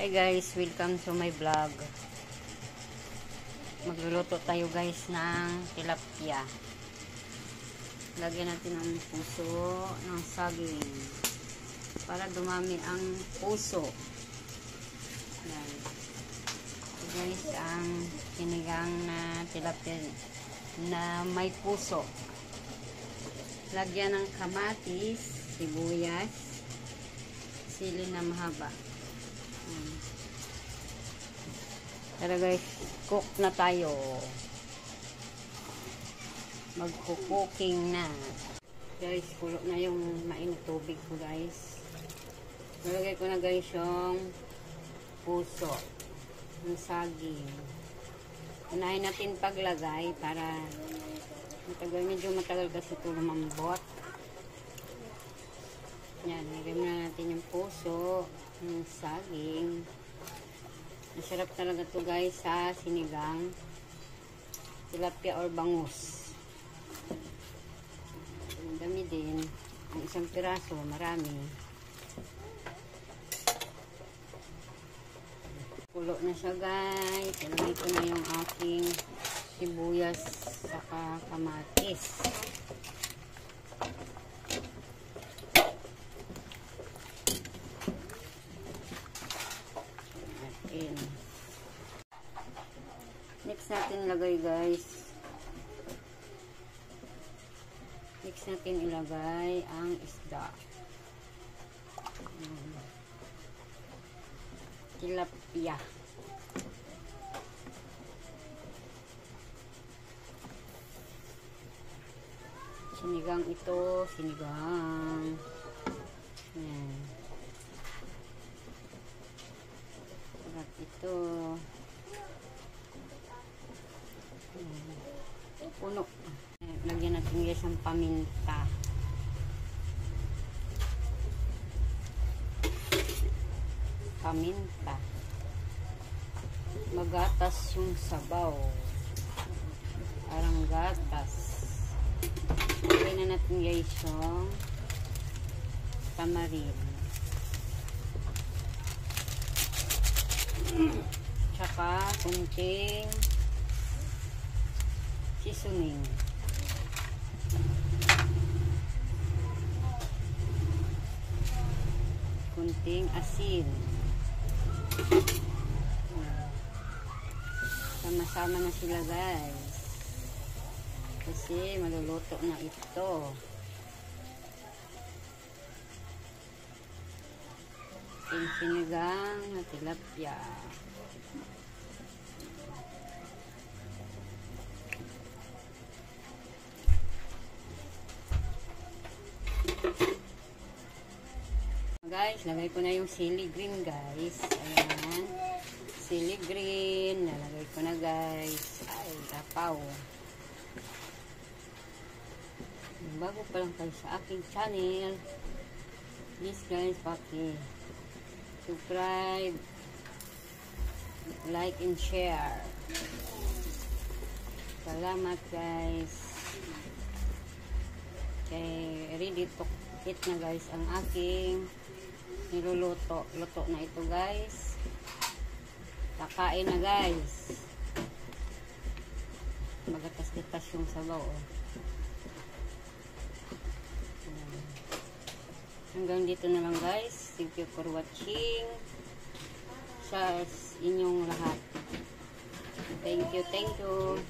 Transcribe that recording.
Hi guys, welcome to my vlog. Magluluto tayo guys ng tilapia. Lagyan natin ang puso ng saging para dumami ang puso. Yan. So guys, ang sinigang na tilapia na may puso. Lagyan ng kamatis, sibuyas, sili na mahaba. Tara guys, cook na tayo. Magko-cooking na. Guys, kulo na yung mainit tubig ko guys. Nalagay ko na guys yung puso ng saging. Unahin natin paglagay para medyo matagal kasi ito lumambot. Yan, nilagay na natin yung puso ng saging. Masarap talaga to guys sa sinigang tilapia or bangus. Ang dami din. Ang isang piraso, marami. Kulo na siya guys. Ilagay ko na yung aking sibuyas saka kamatis. Next natin ilagay guys. Next natin ilagay ang isda. Tilapia. Sinigang ito, sinigang. Yan. Sarap ito. Puno. Lagyan natin guys ang paminta. Paminta. Magatas yung sabaw. Parang gatas. Lagyan na natin guys yung tamarin. Tsaka kunting seasoning. Kunting asin. Sama-sama na sila guys. Kasi maluluto na ito. Yung sinigang na tilapia. Guys, lagay ko na yung sili green guys. Ayan. Sili green. Nalagay ko na guys. Ay, tapaw. Bago pa lang kayo sa aking channel, please guys, subscribe, like and share. Salamat guys. Okay, ready to eat na guys ang aking niluluto. Luto na ito guys. Kakain na guys. Magatas-gatas yung sabaw. Hanggang dito na lang guys. Thank you for watching. Sa inyong lahat. Thank you.